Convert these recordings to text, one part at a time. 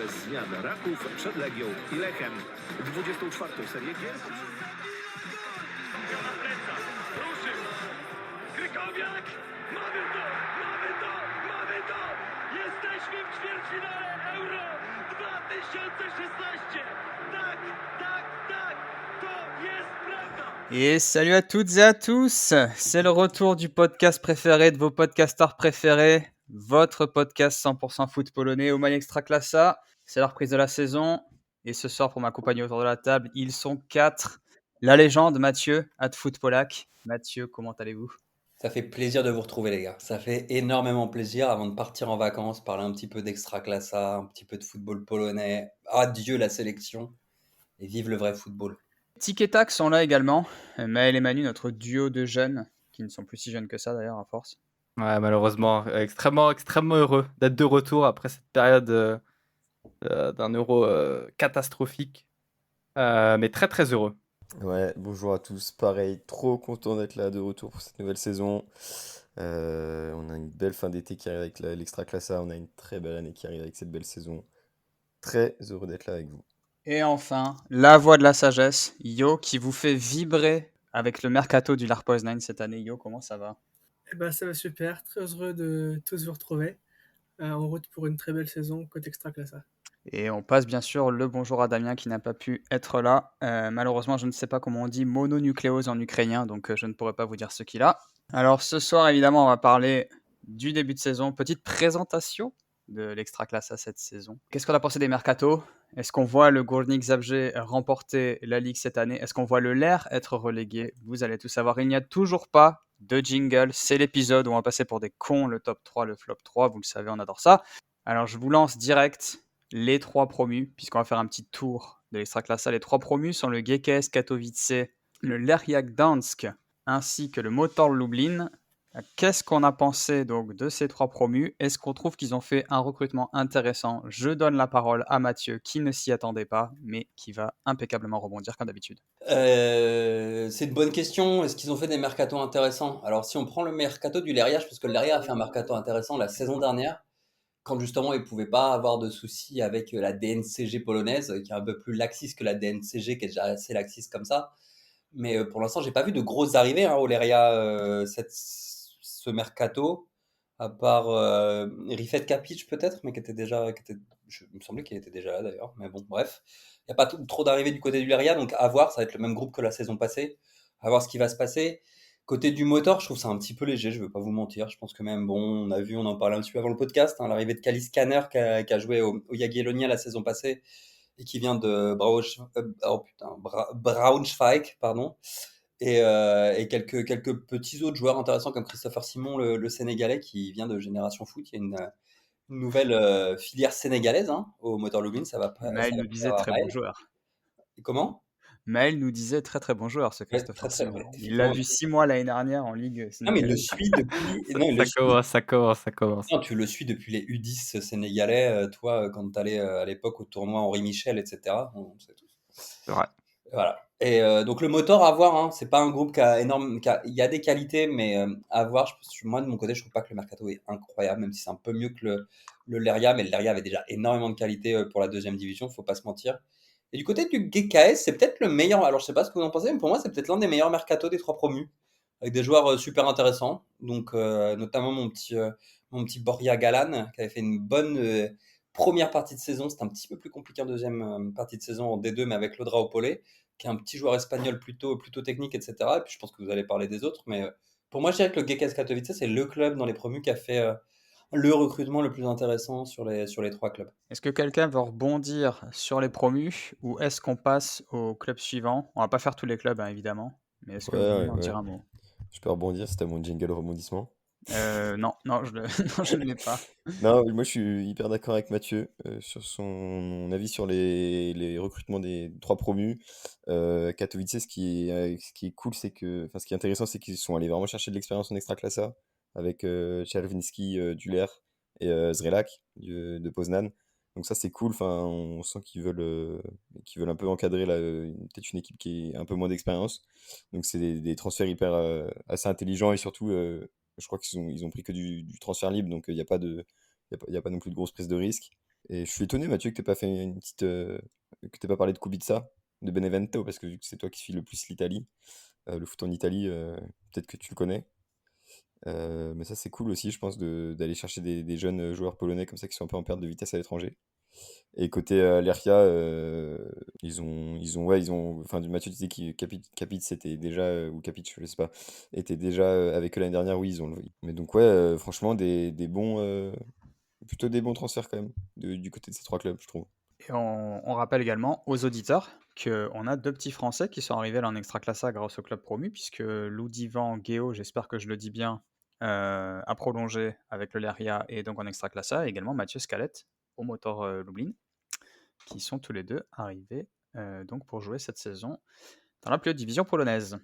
bez zmian Raków przed Legią i Lechem. 24. serię gier. Na plecach, ruszył, Krykowiak, mamy to, mamy to, mamy to! Jesteśmy w ćwierćfinale Euro 2016! Tak, tak, tak, to jest prawda! Et salut à toutes et à tous, c'est le retour du podcast préféré de vos podcasteurs préférés, votre podcast 100% foot polonais au Mail Extraclassa. C'est la reprise de la saison et ce soir pour m'accompagner autour de la table, ils sont 4. La légende Mathieu, @footpolac. Mathieu, comment allez-vous? Ça fait plaisir de vous retrouver les gars, ça fait énormément plaisir avant de partir en vacances, parler un petit peu d'extraclassa, un petit peu de football polonais, adieu la sélection et vive le vrai football. Tic et Tac sont là également, Maël et Manu, notre duo de jeunes, qui ne sont plus si jeunes que ça d'ailleurs à force. Ouais, malheureusement, extrêmement heureux d'être de retour après cette période d'un euro catastrophique, mais très très heureux. Ouais, bonjour à tous. Pareil, trop content d'être là de retour pour cette nouvelle saison. On a une belle fin d'été qui arrive avec l'Extraclassa. On a une très belle année qui arrive avec cette belle saison. Très heureux d'être là avec vous. Et enfin, la voix de la sagesse, Yo, qui vous fait vibrer avec le mercato du LAR Poznan cette année. Yo, comment ça va? Eh ben, ça va super, très heureux de tous vous retrouver en route pour une très belle saison côté Extraclassa. Et on passe bien sûr le bonjour à Damien qui n'a pas pu être là. Malheureusement, je ne sais pas comment on dit mononucléose en ukrainien, donc je ne pourrais pas vous dire ce qu'il a. Alors ce soir, évidemment, on va parler du début de saison. Petite présentation de l'Extraclassa cette saison. Qu'est-ce qu'on a pensé des mercatos? Est-ce qu'on voit le Górnik Zabrze remporter la Ligue cette année? Est-ce qu'on voit le LER être relégué? Vous allez tout savoir. Il n'y a toujours pas de jingle. C'est l'épisode où on va passer pour des cons, le top 3, le flop 3. Vous le savez, on adore ça. Alors je vous lance direct les 3 promus, puisqu'on va faire un petit tour de l'Extraclassa. Les 3 promus sont le GKS Katowice, le Leria Gdańsk, ainsi que le Motor Lublin. Qu'est-ce qu'on a pensé donc de ces 3 promus? Est-ce qu'on trouve qu'ils ont fait un recrutement intéressant? Je donne la parole à Mathieu, qui ne s'y attendait pas, mais qui va impeccablement rebondir comme d'habitude. C'est une bonne question, est-ce qu'ils ont fait des mercatos intéressants? Alors si on prend le mercato du Leria, je pense que le Leria a fait un mercato intéressant la saison dernière, quand justement ils ne pouvaient pas avoir de soucis avec la DNCG polonaise, qui est un peu plus laxiste que la DNCG, qui est déjà assez laxiste comme ça. Mais pour l'instant, j'ai pas vu de grosses arrivées au Leria ce mercato, à part Rifet Kapic peut-être, mais il me semblait qu'il était déjà là d'ailleurs. Mais bon, bref, il n'y a pas trop d'arrivées du côté du Leria, donc à voir, ça va être le même groupe que la saison passée, à voir ce qui va se passer. Côté du moteur, je trouve ça un petit peu léger, je veux pas vous mentir. Je pense que même, bon, on en parlait un petit peu avant le podcast, hein, l'arrivée de Kali Scanner qui a joué au Jagiellonia la saison passée et qui vient de Braunschweig, pardon. Et quelques petits autres joueurs intéressants comme Christopher Simon, le Sénégalais, qui vient de Génération Foot. Il y a une nouvelle filière sénégalaise au Motor Lublin, ça va pas. Maël nous disait très bon joueur. Comment? Maël nous disait très très bon joueur, ce Ouais, Christopher très, Simon. ouais, Il l'a effectivement. vu 6 mois l'année dernière en Ligue Non, mais il le sénégalaise. suit depuis. Non, il le suit. Ça commence. Non, tu le suis depuis les U10 sénégalais, toi, quand tu allais à l'époque au tournoi Henri Michel, etc. On sait tous. C'est vrai. Voilà. Et donc le moteur à voir, hein, c'est pas un groupe qui a énorme, il y a des qualités, mais à voir. Moi de mon côté, je trouve pas que le mercato est incroyable, même si c'est un peu mieux que le Leria, mais le Leria avait déjà énormément de qualité pour la deuxième division, faut pas se mentir. Et du côté du GKS, c'est peut-être le meilleur. Alors je sais pas ce que vous en pensez, mais pour moi c'est peut-être l'un des meilleurs mercatos des 3 promus, avec des joueurs super intéressants. Donc notamment mon petit Borja Galan, qui avait fait une bonne première partie de saison. C'était un petit peu plus compliqué en deuxième partie de saison en D2, mais avec l'Odra Opole, qui est un petit joueur espagnol plutôt technique, etc. Et puis je pense que vous allez parler des autres, mais pour moi je dirais que le GKS Katowice, c'est le club dans les promus qui a fait le recrutement le plus intéressant sur les 3 clubs. Est-ce que quelqu'un veut rebondir sur les promus ou est-ce qu'on passe au club suivant? On va pas faire tous les clubs, hein, évidemment, mais est-ce que vous voulez en dire un mot? Je peux rebondir, c'était mon jingle rebondissement. Non, non, je ne l'ai pas. Non, moi je suis hyper d'accord avec Mathieu sur son avis sur les recrutements des 3 promus. Katowice, ce qui est cool, ce qui est intéressant, c'est qu'ils sont allés vraiment chercher de l'expérience en Extraclassa avec Czerwinski Duller et Zrelak de Poznan. Donc ça c'est cool. Enfin, on sent qu'ils veulent un peu encadrer peut-être une équipe qui est un peu moins d'expérience. Donc c'est des transferts hyper assez intelligents et surtout je crois qu'ils ont pris que du transfert libre, donc il n'y a pas non plus de grosse prise de risque. Et je suis étonné, Mathieu, que tu pas fait une petite, que t'aies pas parlé de Kubica, de Benevento, parce que vu que c'est toi qui suis le plus l'Italie, le foot en Italie, peut-être que tu le connais. Mais ça, c'est cool aussi, je pense, d'aller chercher des jeunes joueurs polonais comme ça qui sont un peu en perte de vitesse à l'étranger. Et côté Lerkia, enfin, Mathieu disait que Capic était déjà, ou Capic, je sais pas, était déjà avec eux l'année dernière, oui, ils ont le. Mais donc, ouais, franchement, plutôt des bons transferts quand même, du côté de ces trois clubs, je trouve. Et on rappelle également aux auditeurs qu'on a deux petits Français qui sont arrivés là en Extraclassa grâce au club promu, puisque Loudivan Guéo, j'espère que je le dis bien, a prolongé avec le Leria et donc en Extraclassa, et également Mathieu Scalette au Motor Lublin, qui sont tous les deux arrivés donc pour jouer cette saison dans la plus haute division polonaise.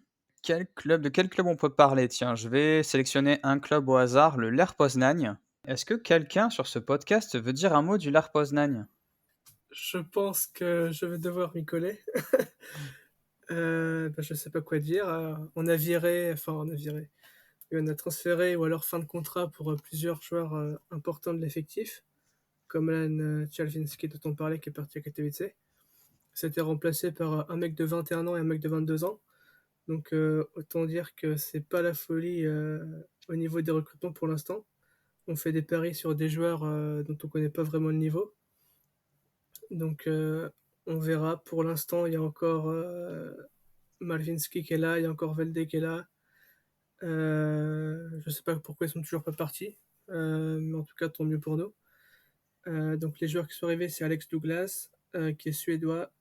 De quel club on peut parler? Tiens, je vais sélectionner un club au hasard, le Ler Poznań. Est-ce que quelqu'un sur ce podcast veut dire un mot du Ler Poznań? Je pense que je vais devoir m'y coller. Je sais pas quoi dire. On a viré. Et on a transféré ou alors fin de contrat pour plusieurs joueurs importants de l'effectif, comme Alan Chalvinski dont on parlait qui est parti à Katowice. C'était remplacé par un mec de 21 ans et un mec de 22 ans. Donc autant dire que c'est pas la folie au niveau des recrutements pour l'instant. On fait des paris sur des joueurs dont on connaît pas vraiment le niveau. Donc on verra. Pour l'instant, il y a encore Malvinski qui est là, il y a encore Velde qui est là. Je sais pas pourquoi ils sont toujours pas partis, mais en tout cas tant mieux pour nous. Donc les joueurs qui sont arrivés, c'est Alex Douglas, qui est suédois,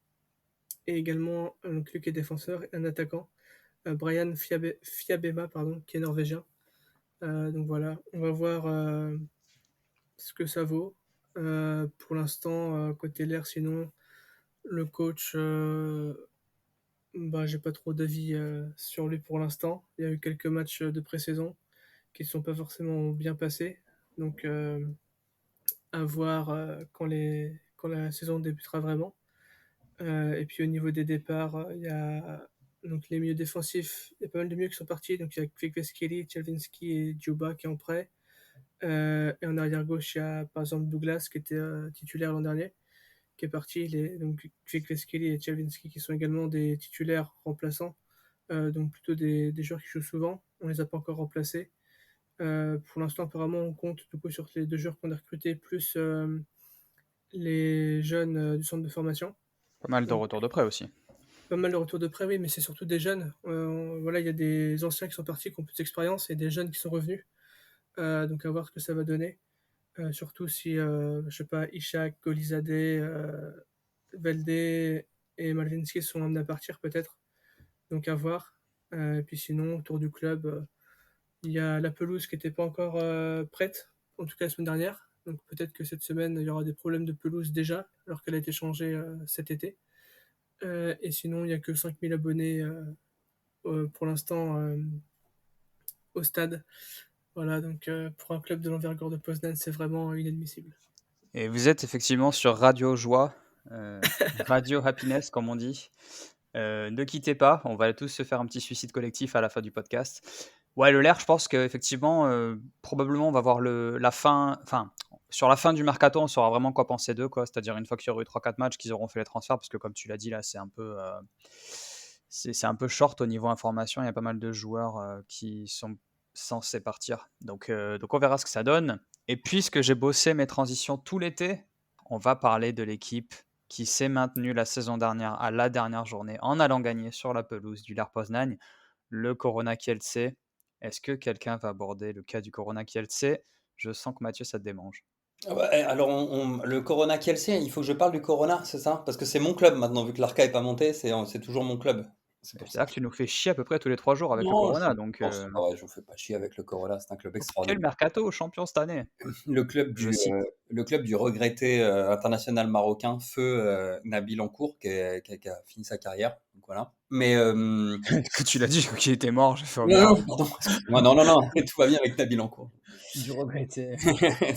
et également donc, lui qui est défenseur, et un attaquant, Brian Fiabema, qui est norvégien. Donc voilà, on va voir ce que ça vaut. Pour l'instant, côté l'air, sinon, le coach, j'ai pas trop d'avis sur lui pour l'instant. Il y a eu quelques matchs de pré-saison qui ne sont pas forcément bien passés. Donc, à voir quand la saison débutera vraiment. Et puis, au niveau des départs, il y a donc, les milieux défensifs. Il y a pas mal de milieux qui sont partis. Donc, il y a Kvikveskeli, Chelvinski et Djuba qui est en prêt. Et en arrière-gauche, il y a par exemple Douglas qui était titulaire l'an dernier, qui est parti. Donc Kvikveskeli et Chelvinski qui sont également des titulaires remplaçants, donc plutôt des joueurs qui jouent souvent. On les a pas encore remplacés. Pour l'instant, apparemment, on compte du coup sur les deux joueurs qu'on a recrutés, plus les jeunes du centre de formation. Pas mal de Donc, retours de près aussi. pas mal de retours de près, oui, mais c'est surtout des jeunes. Voilà, il y a des anciens qui sont partis, qui ont plus d'expérience, et des jeunes qui sont revenus. Donc à voir ce que ça va donner. Surtout si, je sais pas, Ishak, Golizade, Velde et Malvinski sont amenés à partir peut-être. Donc à voir. Et puis sinon, autour du club, il y a la pelouse qui n'était pas encore prête, en tout cas la semaine dernière. Donc peut-être que cette semaine, il y aura des problèmes de pelouse déjà, alors qu'elle a été changée cet été. Et sinon, il n'y a que 5000 abonnés pour l'instant au stade. Voilà, donc pour un club de l'envergure de Poznan, c'est vraiment inadmissible. Et vous êtes effectivement sur Radio Joie, Radio Happiness comme on dit. Ne quittez pas, on va tous se faire un petit suicide collectif à la fin du podcast. Ouais, le LER, je pense qu'effectivement, probablement on va voir la fin, enfin, sur la fin du mercato, on saura vraiment quoi penser d'eux, quoi. C'est-à-dire une fois qu'il y aura eu 3-4 matchs, qu'ils auront fait les transferts, parce que comme tu l'as dit là, c'est un peu short au niveau information. Il y a pas mal de joueurs qui sont censés partir. Donc on verra ce que ça donne. Et puisque j'ai bossé mes transitions tout l'été, on va parler de l'équipe qui s'est maintenue la saison dernière à la dernière journée en allant gagner sur la pelouse du Ler Poznań, le Korona Kielce. Est-ce que quelqu'un va aborder le cas du Korona Kielce? Je sens que Mathieu, ça te démange. Ah bah, alors, le Corona Kielce, il faut que je parle du Corona, c'est ça? Parce que c'est mon club maintenant, vu que l'Arca est pas monté, c'est toujours mon club. C'est pour ça. C'est-à-dire que tu nous fais chier à peu près tous les 3 jours avec le Non, Corona. Donc, non, c'est pas vrai, je vous fais pas chier avec le Corona, c'est un club quel extraordinaire. mercato champion cette année? Le club Je cite. le club du regretté international marocain, Feu Nabil Ancourt, qui a fini sa carrière. Donc voilà. Mais Que tu l'as dit qu'il était mort, j'ai fait non, pardon, excuse-moi, non, tout va bien avec Nabil Ancourt. du regretté.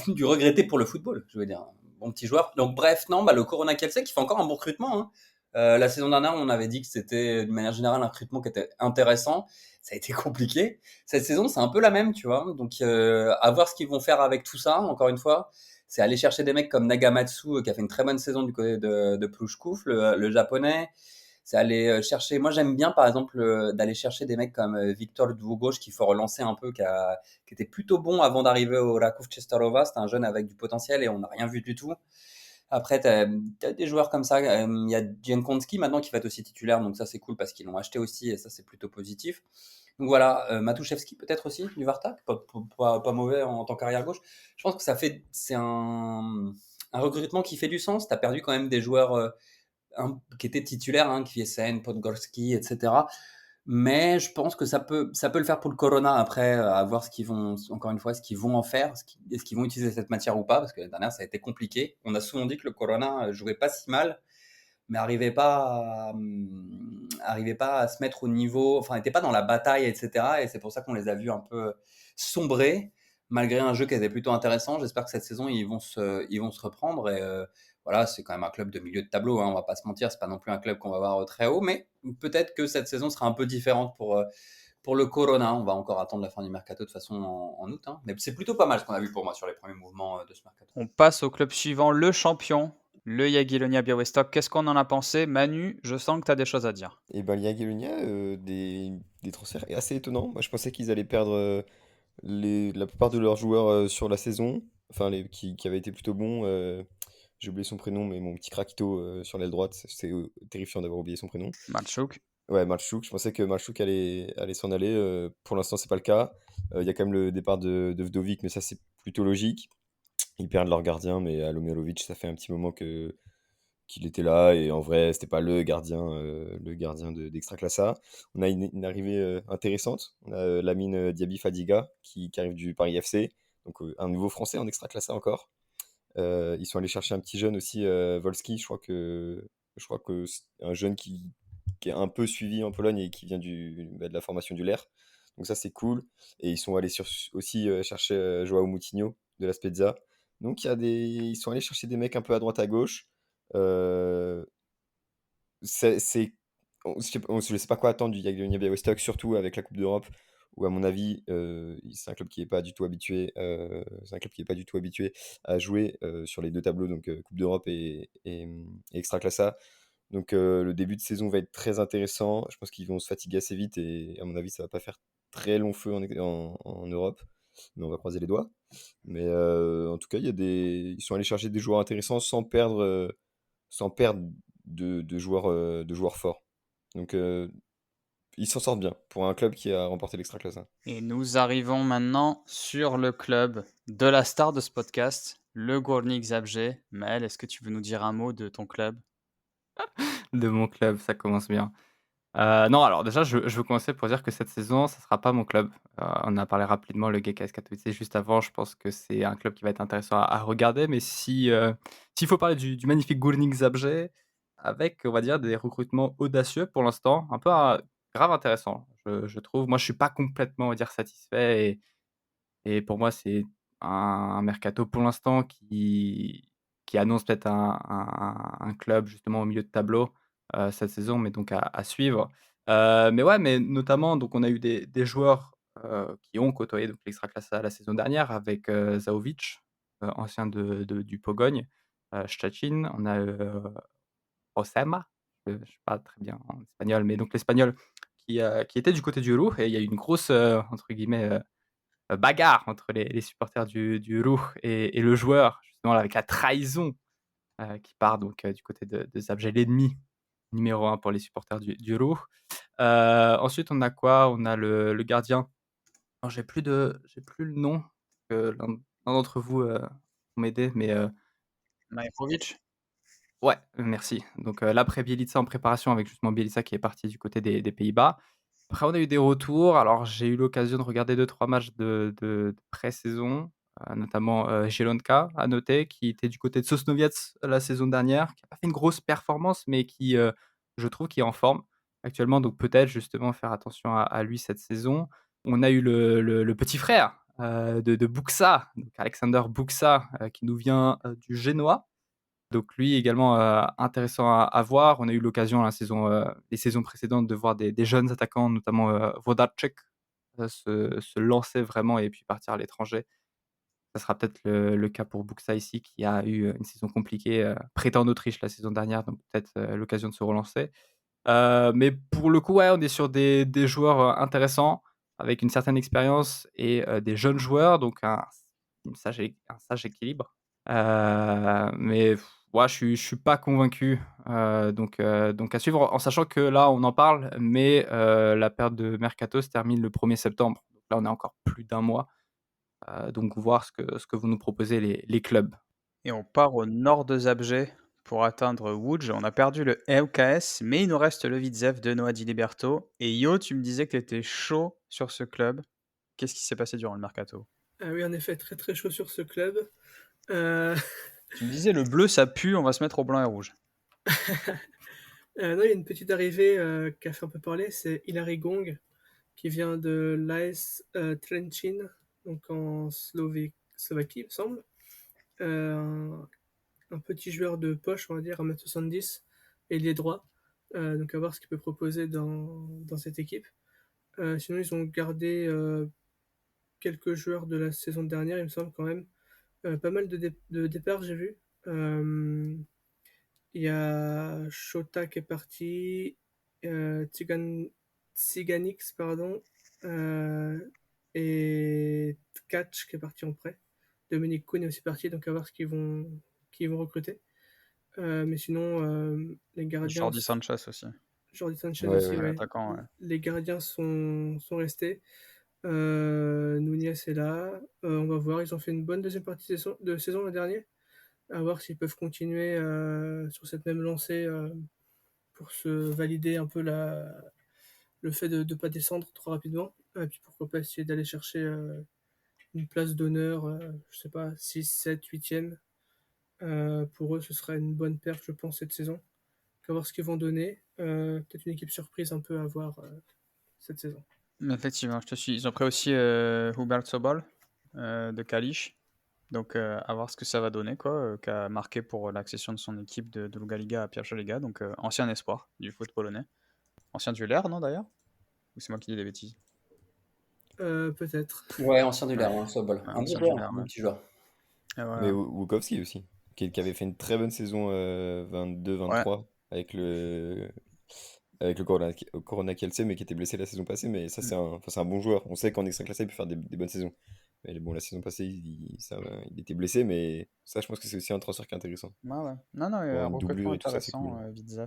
Du regretté pour le football, je veux dire. Bon petit joueur. Donc bref, non, le Corona Kielce qui fait encore un bon recrutement. Hein. La saison dernière, on avait dit que c'était de manière générale un recrutement qui était intéressant. Ça a été compliqué. Cette saison, c'est un peu la même, tu vois. Donc à voir ce qu'ils vont faire avec tout ça. Encore une fois, C'est aller chercher des mecs comme Nagamatsu, qui a fait une très bonne saison du côté de Plouzhkouf, le japonais. C'est aller chercher. Moi, j'aime bien, par exemple, d'aller chercher des mecs comme Victor Dvougos, qu'il faut relancer un peu, qui était plutôt bon avant d'arriver au Rakov Czestochowa. C'était un jeune avec du potentiel et on n'a rien vu du tout. Après, tu as des joueurs comme ça. Il y a Dzięciołowski maintenant qui va être aussi titulaire, donc ça c'est cool parce qu'ils l'ont acheté aussi et ça c'est plutôt positif. Donc voilà, Matuszewski peut-être aussi du Vartak, pas mauvais en tant qu'arrière gauche. Je pense que c'est un recrutement qui fait du sens. Tu as perdu quand même des joueurs qui étaient titulaires, hein, Kwiesen, Podgorski, etc. Mais je pense que ça peut le faire pour le Corona après, à voir encore une fois, ce qu'ils vont en faire, est-ce qu'ils vont utiliser cette matière ou pas, parce que l'année dernière, ça a été compliqué. On a souvent dit que le Corona jouait pas si mal, mais arrivait pas à se mettre au niveau, enfin, n'était pas dans la bataille, etc. Et c'est pour ça qu'on les a vus un peu sombrer, malgré un jeu qui était plutôt intéressant. J'espère que cette saison, ils vont se reprendre. Et voilà, c'est quand même un club de milieu de tableau, hein, on va pas se mentir, c'est pas non plus un club qu'on va voir très haut, mais peut-être que cette saison sera un peu différente pour le Corona. On va encore attendre la fin du mercato de toute façon en août, hein. Mais c'est plutôt pas mal ce qu'on a vu pour moi sur les premiers mouvements de ce mercato. On passe au club suivant, le champion, le Jagiellonia Białystok. Qu'est-ce qu'on en a pensé? Manu, je sens que tu as des choses à dire. Et ben, Jagiellonia, des transferts assez étonnants. Moi, je pensais qu'ils allaient perdre la plupart de leurs joueurs sur la saison, enfin, qui avaient été plutôt bons. J'ai oublié son prénom, mais mon petit Krakito sur l'aile droite, c'est terrifiant d'avoir oublié son prénom. Malchouk. Ouais, Malchouk, je pensais que Malchouk allait s'en aller. Pour l'instant, c'est pas le cas. Il y a quand même le départ de Vdovic, mais ça, c'est plutôt logique. Ils perdent leur gardien, mais Alomirovic, ça fait un petit moment qu'il était là. Et en vrai, c'était pas le gardien d'Extraclassa. On a une arrivée intéressante. On a Lamine Diaby Fadiga qui arrive du Paris FC. Donc, un nouveau Français en Extraclassa encore. Ils sont allés chercher un petit jeune aussi, Wolski. Je crois que c'est un jeune qui est un peu suivi en Pologne et qui vient de la formation du LER. Donc ça, c'est cool. Et ils sont allés aussi chercher Joao Moutinho de la Spezia. Donc ils sont allés chercher des mecs un peu à droite à gauche. Euh, je sais pas quoi attendre du Jagiellonia Białystok, surtout avec la Coupe d'Europe, où à mon avis, c'est un club qui est pas du tout habitué. C'est un club qui est pas du tout habitué à jouer sur les deux tableaux, donc Coupe d'Europe et Extraclassa. Donc le début de saison va être très intéressant. Je pense qu'ils vont se fatiguer assez vite et à mon avis, ça va pas faire très long feu en Europe. Mais on va croiser les doigts. Mais en tout cas, ils sont allés chercher des joueurs intéressants sans perdre de joueurs forts. Donc ils s'en sortent bien pour un club qui a remporté l'Extraclasse. Et nous arrivons maintenant sur le club de la star de ce podcast, le Górnik Zabrze. Maël, est-ce que tu veux nous dire un mot de ton club? De mon club, ça commence bien. Non, alors déjà, je veux commencer pour dire que cette saison, ça sera pas mon club. On a parlé rapidement, le GKS Katowice juste avant. Je pense que c'est un club qui va être intéressant à regarder. Mais s'il faut parler du magnifique Górnik Zabrze, avec, on va dire, des recrutements audacieux pour l'instant, un peu grave intéressant, je trouve. Moi, je suis pas complètement, on va dire, satisfait. Et pour moi, c'est un mercato pour l'instant qui annonce peut-être un club justement au milieu de tableau cette saison, mais donc à suivre. Mais ouais, mais notamment, donc on a eu des joueurs qui ont côtoyé donc l'Extraclasa la saison dernière avec Zahovic, ancien du Pogoń, Szczecin. On a Osema, je ne sais pas très bien en espagnol, mais donc l'espagnol qui était du côté du Ruch, et il y a eu une grosse, entre guillemets, bagarre entre les supporters du Ruch et le joueur, justement avec la trahison qui part donc du côté de Zabrze, l'ennemi numéro 1 pour les supporters du Ruch. Ensuite, on a quoi? On a le gardien. Alors j'ai plus le nom, l'un d'entre vous pour m'aider, mais Majerovic? ouais, merci. Donc l'après Bielitsa en préparation avec justement Bielitsa qui est parti du côté des Pays-Bas. Après, on a eu des retours. Alors, j'ai eu l'occasion de regarder 2-3 matchs de pré-saison, notamment Zielonka, à noter, qui était du côté de Sosnowiec la saison dernière, qui n'a pas fait une grosse performance, mais qui, je trouve, qui est en forme actuellement. Donc, peut-être justement faire attention à lui cette saison. On a eu le petit frère de Buxa, donc Alexander Buxa, qui nous vient du Génois. Donc lui également intéressant à voir. On a eu l'occasion les saisons précédentes de voir des jeunes attaquants, notamment Włodarczyk, se lancer vraiment et puis partir à l'étranger. Ça sera peut-être le cas pour Buxa ici, qui a eu une saison compliquée, prêté en Autriche la saison dernière, donc peut-être l'occasion de se relancer. Mais pour le coup, ouais, on est sur des joueurs intéressants, avec une certaine expérience et des jeunes joueurs, donc un sage équilibre. Mais ouais, je suis pas convaincu. Donc à suivre, en sachant que là, on en parle, mais la période de mercato se termine le 1er septembre. Donc là, on a encore plus d'un mois. Donc voir ce que vont nous proposer les clubs. Et on part au nord de Zabrze pour atteindre Łódź. On a perdu le ŁKS, mais il nous reste le Widzew de Noah Di Liberto. Et Yo, tu me disais que tu étais chaud sur ce club. Qu'est-ce qui s'est passé durant le mercato? Oui, en effet, très très chaud sur ce club. Euh, Tu me disais le bleu ça pue, on va se mettre au blanc et rouge. non, il y a une petite arrivée qui a fait un peu parler, c'est Hilary Gong, qui vient de l'AS Trencin, donc en Slovaquie, il me semble. Un petit joueur de poche, on va dire, 1m70, ailier droit. Donc à voir ce qu'il peut proposer dans cette équipe. Sinon, ils ont gardé quelques joueurs de la saison dernière, il me semble quand même. Pas mal de départs, j'ai vu. Il y a Shota qui est parti, Tsiganix, pardon, et Tkach qui est parti en prêt. Dominique Kuhn est aussi parti, donc à voir qui vont recruter. Mais sinon, les gardiens. Jordi Sanchez aussi. Jordi Sanchez Ouais, aussi, ouais. ouais. Attaquant, ouais. Les gardiens sont restés. Nunez est là. On va voir. Ils ont fait une bonne deuxième partie de saison l'an dernier. À voir s'ils peuvent continuer sur cette même lancée pour se valider un peu le fait de ne pas descendre trop rapidement. Et puis pourquoi pas essayer d'aller chercher une place d'honneur, je sais pas, 6, 7, 8e. Pour eux, ce serait une bonne perf, je pense, cette saison. À voir ce qu'ils vont donner. Peut-être une équipe surprise un peu à voir cette saison. Effectivement, je te suis. Ils ont pris aussi Hubert Sobol de Kalisz. Donc à voir ce que ça va donner, quoi, qui a marqué pour l'accession de son équipe de Luga Liga à Pierwsza Liga, donc ancien espoir du foot polonais. Ancien du LR, non d'ailleurs? Ou c'est moi qui dis des bêtises? Peut-être. Ouais, ancien du Lerre, Sobol. Ouais, Un bon ancien du joueur, LR, un ouais. petit joueur. Et Mais voilà. Wukowski aussi, qui avait fait une très bonne saison Ouais. 22-23 avec le Corona Kielce, mais qui était blessé la saison passée. Mais ça, c'est un bon joueur. On sait qu'en extra classé, il peut faire des bonnes saisons. Mais bon, la saison passée, il était blessé, mais ça, je pense que c'est aussi un transfert qui est intéressant. Ouais, ouais. Non, non, Pour un une recrutement doublure et tout ça, c'est intéressant, cool. Widzew.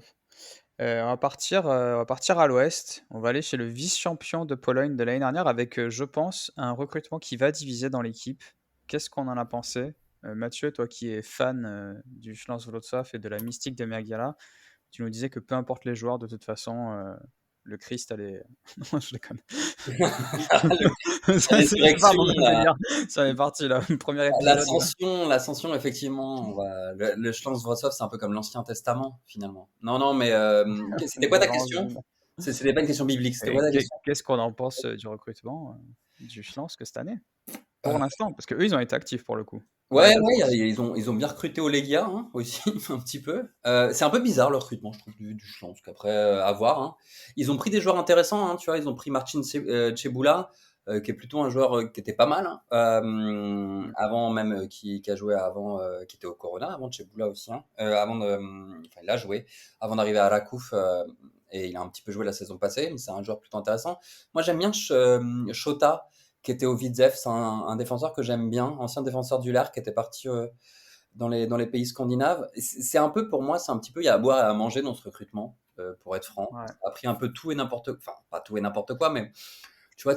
On va partir à l'ouest. On va aller chez le vice-champion de Pologne de l'année dernière avec, je pense, un recrutement qui va diviser dans l'équipe. Qu'est-ce qu'on en a pensé? Mathieu, toi qui es fan du Śląsk Wrocław et de la mystique de Magiala, tu nous disais que peu importe les joueurs, de toute façon, le Christ allait. Non, je déconne. La résurrection, Pardon de délire. Ça est parti là. Premier épisode. l'ascension, effectivement. Le Schlanz Wrocław, c'est un peu comme l'Ancien Testament, finalement. Non, mais c'était quoi ta question? C'était pas une question biblique, c'était quoi ta question? Qu'est-ce qu'on en pense du recrutement du Śląsk cette année? Pour l'instant, parce qu'eux, ils ont été actifs pour le coup. Ouais, ils ont bien recruté Olegia hein, aussi, un petit peu. C'est un peu bizarre le recrutement, je trouve, du Schlanz. Après, à voir. Hein. Ils ont pris des joueurs intéressants, hein, tu vois. Ils ont pris Marcin Cebula, qui est plutôt un joueur qui était pas mal. Hein, avant même, qui a joué avant, qui était au Corona, avant Cebula aussi. Hein, enfin, il a joué avant d'arriver à Rakov. Et il a un petit peu joué la saison passée, mais c'est un joueur plutôt intéressant. Moi, j'aime bien Shota qui était au Widzew, c'est un défenseur que j'aime bien, ancien défenseur du LAR qui était parti dans les pays scandinaves. C'est un peu pour moi, c'est un petit peu, il y a à boire et à manger dans ce recrutement, pour être franc. Ouais. Ça a pris un peu tout et n'importe quoi, enfin pas tout et n'importe quoi, mais tu vois,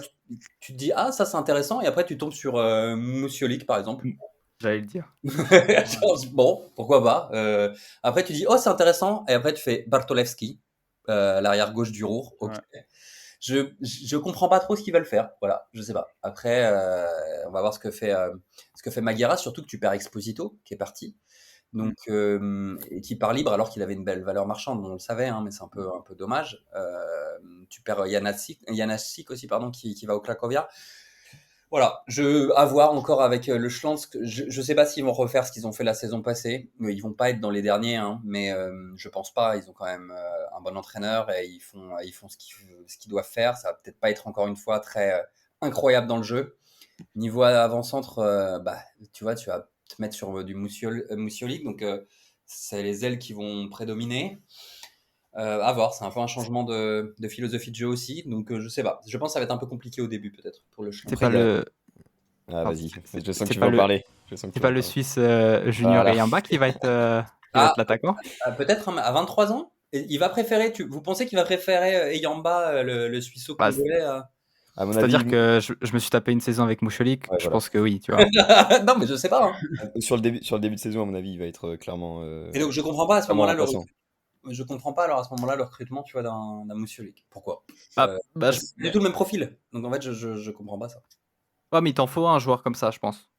tu te dis, ah ça c'est intéressant, et après tu tombes sur Musiolik par exemple. J'allais le dire. Bon, pourquoi pas. Après tu dis, oh c'est intéressant, et après tu fais Bartolewski, l'arrière gauche du Ruhr. Ok. Ouais. Je comprends pas trop ce qu'ils veulent faire. Voilà, je sais pas. Après, on va voir ce que fait Maguera, surtout que tu perds Exposito, qui est parti. Donc, et qui part libre alors qu'il avait une belle valeur marchande, on le savait, hein, mais c'est un peu dommage. Tu perds Janasik aussi, pardon, qui va au Cracovia. Voilà, à voir encore avec le Schlanz. Je sais pas s'ils vont refaire ce qu'ils ont fait la saison passée. Ils vont pas être dans les derniers, hein, mais je pense pas. Ils ont quand même un bon entraîneur et ils font ce qu'ils doivent faire. Ça va peut-être pas être encore une fois très incroyable dans le jeu, Niveau avant-centre, bah, tu vois, tu vas te mettre sur du Musialik, donc c'est les ailes qui vont prédominer. À voir, c'est un peu un changement de philosophie de jeu aussi, donc je sais pas. Je pense que ça va être un peu compliqué au début peut-être pour le Schlang. C'est Après, pas il y a... le, Ah, pardon, vas-y, c'est je sens que c'est tu veux pas en le, parler. Je sens que c'est tu veux pas en le parler. Suisse Junior Voilà. Eyamba qui va Ah, être l'attaquant? peut-être à 23 ans. Et il va préférer, vous pensez qu'il va préférer Eyamba, le Bah, Suisseau-Congolais À mon avis, c'est-à-dire que je me suis tapé une saison avec Moucholik, ouais, je voilà. pense que oui, tu vois. Non, mais je sais pas, hein. Sur le début de saison, à mon avis, il va être Et donc je comprends pas à ce clairement moment-là remplaçant. je comprends pas alors à ce moment-là le recrutement, tu vois, d'un Musialik. Pourquoi? Bah, Parce que c'est du tout le même profil. Donc en fait, je comprends pas ça. ouais, mais il t'en faut un joueur comme ça, je pense.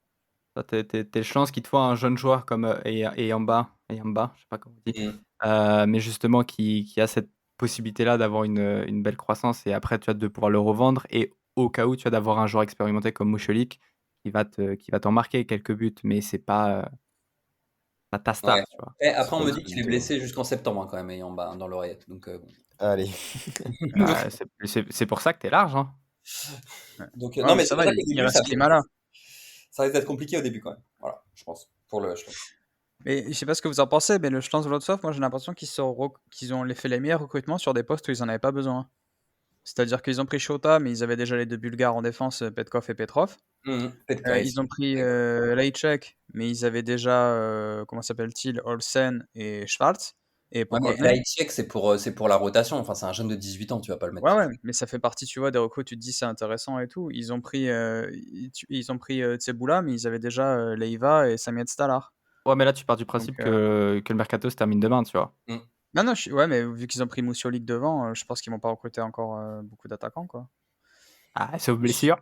T'es chance qu'il te faut un jeune joueur comme Eyamba, je sais pas comment on dit, Mm. mais justement qui a cette possibilité-là d'avoir une belle croissance et après, tu vois, de pouvoir le revendre et au cas où, tu vois, d'avoir un joueur expérimenté comme Moucholik qui va t'en marquer quelques buts, mais c'est pas ta Ouais. star, tu vois. Et C'est après, on pas me une dit qu'il est star, hein. blessé jusqu'en septembre hein, quand même, Eyamba, dans l'oreillette. Donc bon. Allez. C'est pour ça que t'es large, hein. Ouais. Donc, Ouais, non, mais mais ça c'est pour va, ça qu'au il début, reste Klimala. ça risque d'être compliqué au début quand même. Voilà, je pense. Pour le Schlang. Mais je sais pas ce que vous en pensez, mais le Schlanz Wrocław, moi j'ai l'impression qu'ils ont fait les meilleurs recrutements sur des postes où ils en avaient pas besoin. C'est-à-dire qu'ils ont pris Shota, mais ils avaient déjà les deux Bulgares en défense, Petkov et Petrov. Petka ici. Ils ont pris Lejček, mais ils avaient déjà, comment s'appelle-t-il, Olsen et Schwarz. Et Ouais, mais Pokorny. Leipzig, c'est pour la rotation. Enfin, c'est un jeune de 18 ans, tu vas pas le mettre Ouais, tout de ouais, suite. mais ça fait partie, tu vois, des recrues, tu te dis c'est intéressant et tout. Ils ont pris Tseboula, mais ils avaient déjà Leiva et Samiet Stalar. Ouais, mais là, tu pars du Donc, principe que le mercato se termine demain, tu vois. Mm. non, non, ouais, mais vu qu'ils ont pris Moussiolic devant, je pense qu'ils vont pas recruter encore beaucoup d'attaquants, quoi. Ah, sauf blessure.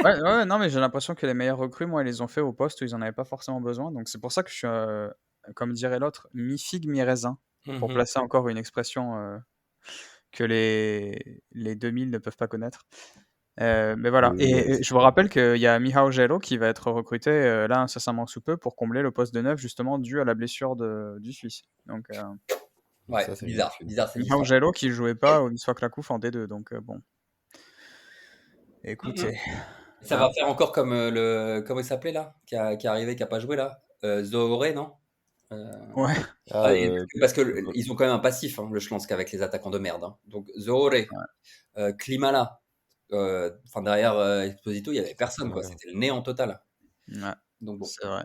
Ouais, ouais, ouais, non, mais j'ai l'impression que les meilleurs recrues, moi, ils les ont fait au poste où ils en avaient pas forcément besoin. Donc c'est pour ça que je suis, comme dirait l'autre, mi-figue, mi-raisin, pour Mhm. placer encore une expression que les 2000 ne peuvent pas connaître. Mais voilà. Oui, Et je vous rappelle qu'il y a Michał Gelo qui va être recruté là incessamment sous peu pour combler le poste de neuf, justement dû à la blessure du Suisse. Donc Ouais, ça, c'est bizarre. ridicule. Bizarre cette Michał histoire. Gelo qui jouait pas au Wisła Kraków en D2. Donc bon, Mhm. écoutez. Ça Hein. va faire encore comme comment il s'appelait là, qui est arrivé, qui a pas joué là, Zohore, non? Euh, Ouais. Ah, et parce que ils ont quand même un passif, hein, le Schlansk avec les attaquants de merde. Hein. Donc Zohore, Klimala, enfin derrière Exposito, il y avait personne quoi. voilà. C'était le néant total. Ouais, Donc bon. c'est vrai.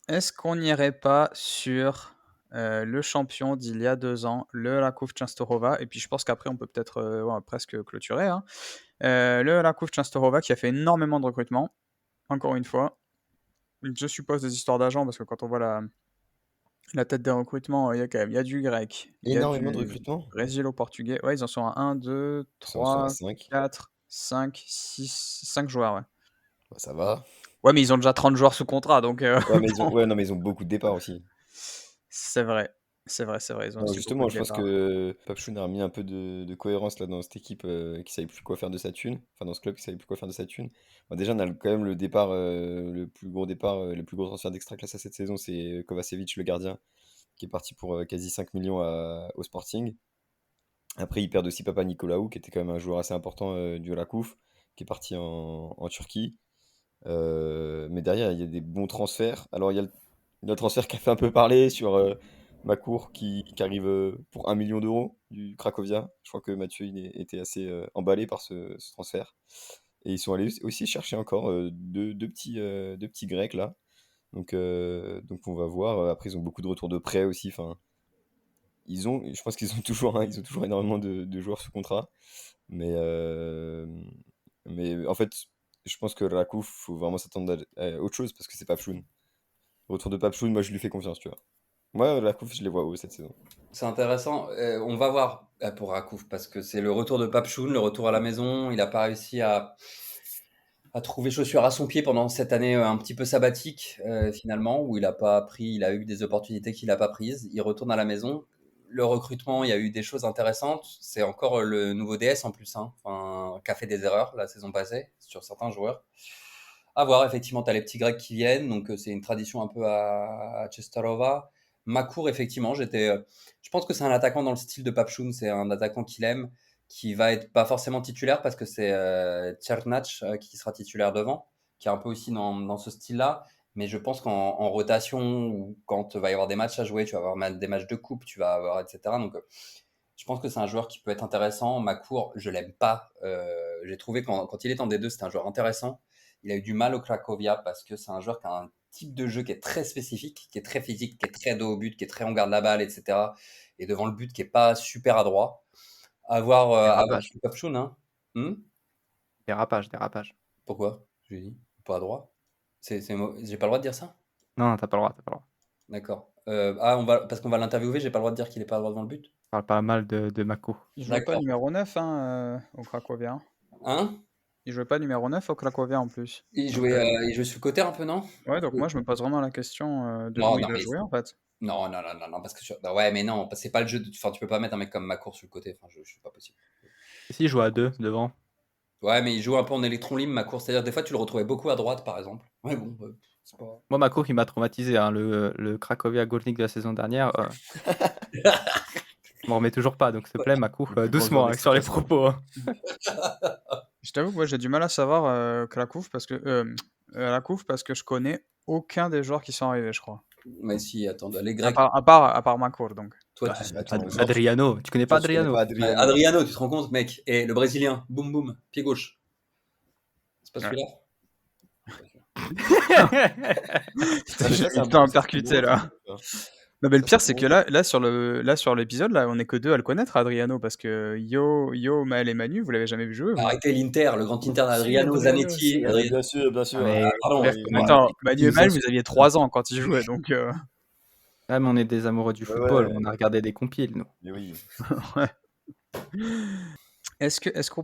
Est-ce qu'on n'irait pas sur le champion d'il y a 2 ans, le Rakov Częstochowa, et puis je pense qu'après on peut peut-être ouais, presque clôturer, hein. Le Rakov Częstochowa qui a fait énormément de recrutements, encore une fois. Je suppose des histoires d'agents, parce que quand on voit la tête des recrutements, il y a du grec, il y a Énormément de du recrutement. brésilo-portugais. Ouais, ils en sont à 1, 2, Ils sont à 3, 5. 4, 5, 6, 5 joueurs, ouais. Bah, ça va. Ouais, mais ils ont déjà 30 joueurs sous contrat, donc Ouais, mais bon, non, mais ils ont beaucoup de départs aussi. c'est vrai. C'est vrai, c'est vrai, ils ont Non, aussi beaucoup justement, de je pense départs. que Papchoun a remis un peu de cohérence là dans cette équipe qui savait plus quoi faire de sa thune. Enfin, dans ce club qui savait plus quoi faire de sa thune. Bon, déjà, on a quand même le départ, le plus gros transfert d'Extra-Classe à cette saison, c'est Kovacevic, le gardien, qui est parti pour quasi 5 millions au Sporting. Après, ils perdent aussi Papa Nicolaou, qui était quand même un joueur assez important du Rakouf, qui est parti en Turquie. Mais derrière, il y a des bons transferts. Alors, il y a le transfert qui a fait un peu parler sur Macour qui arrive pour 1 million d'euros du Cracovia. Je crois que Mathieu était assez emballé par ce transfert. Et ils sont allés aussi chercher encore deux petits Grecs là. Donc on va voir. Après, ils ont beaucoup de retours de prêt aussi. Enfin, je pense qu'ils ont toujours, hein, ils ont toujours énormément de joueurs sous contrat. Mais, mais en fait, je pense que Rakouf, faut vraiment s'attendre à autre chose parce que c'est Papchoun. Retour de Papchoun, moi je lui fais confiance, tu vois. Moi, Rakouf, je les vois haut cette saison. C'est intéressant. On va voir pour Rakouf parce que c'est le retour de Papchoun, le retour à la maison. Il n'a pas réussi à trouver chaussure à son pied pendant cette année un petit peu sabbatique finalement où il a pas pris, il a eu des opportunités qu'il n'a pas prises. Il retourne à la maison. Le recrutement, il y a eu des choses intéressantes. C'est encore le nouveau DS en plus, hein, enfin, qui a fait des erreurs la saison passée sur certains joueurs. À voir, effectivement, tu as les petits Grecs qui viennent, donc c'est une tradition un peu à Cestarova. Makour, effectivement, je pense que c'est un attaquant dans le style de Papchoun, c'est un attaquant qu'il aime, qui va être pas forcément titulaire parce que c'est Černač qui sera titulaire devant, qui est un peu aussi dans ce style-là. Mais je pense qu'en rotation, ou quand il va y avoir des matchs à jouer, tu vas avoir des matchs de coupe, tu vas avoir, etc. Donc, je pense que c'est un joueur qui peut être intéressant. Macour, je l'aime pas. J'ai trouvé quand il est en D2, c'était un joueur intéressant. Il a eu du mal au Cracovia parce que c'est un joueur qui a un type de jeu qui est très spécifique, qui est très physique, qui est très dos au but, qui est très on garde la balle, etc. Et devant le but, qui est pas super adroit. Avoir Dérapage. Kopchun, hein. Dérapage. Pourquoi? Je lui ai dit. Pas adroit. J'ai pas le droit de dire ça? Non, t'as pas le droit. D'accord. Parce qu'on va l'interviewer, j'ai pas le droit de dire qu'il est pas droit devant le but? Je parle pas mal de Mako. Il jouait pas D'accord. numéro 9 au Cracovia. Hein? Il jouait pas numéro 9 au Cracovia en plus. Il jouait sur le côté un peu, non? Ouais, donc moi je me pose vraiment la question de Non, où il non, a mais joué en fait. Non, parce que non, ouais, mais non, c'est pas le jeu. Enfin, tu peux pas mettre un mec comme Macour sur le côté. Enfin, je suis pas possible. Et s'il joue à 2 devant? Ouais, mais il joue un peu en électron libre, Macour. C'est-à-dire, des fois, tu le retrouvais beaucoup à droite, par exemple. Ouais, bon, c'est pas. Moi, Mako, il m'a traumatisé. Hein, le Cracovia Goldnik de la saison dernière. Je m'en remets toujours pas. Donc, s'il te plaît, Mako, Le plus grand doucement joueur sur les d'explication. propos. Hein. Je t'avoue que moi j'ai du mal à savoir Krakow parce que Krakow parce que je connais aucun des joueurs qui sont arrivés, je crois. Mais si, attends, les À Grecs. part Macour donc. Toi, Ouais, tu sais. mais attends, genre, Adriano. Tu connais pas toi, tu connais Adriano? pas Adriano. Adriano, tu te rends compte, mec? Et le Brésilien, boum boum, pied gauche. C'est pas Ouais. celui-là? Ça, déjà, c'est un Il t'a bon- ça, c'est percuté bon, là. hein. Non, mais le Ça, pire c'est c'est bon. que là sur l'épisode là, on est que deux à le connaître Adriano parce que Yo, Maël et Manu, vous l'avez jamais vu jouer vous? Arrêtez l'Inter, le grand Inter d'Adriano, Si, Adriano, Zanetti. si. Ouais, bien sûr, bien sûr. Mais Pardon. frère, Oui, comment oui. Attends, Manu et ils Maël, sont- vous aviez 3 ans quand ils jouaient donc Ah, mais on est des amoureux du Ouais, football. ouais. On a regardé des compiles, nous. Mais oui. Est-ce qu'on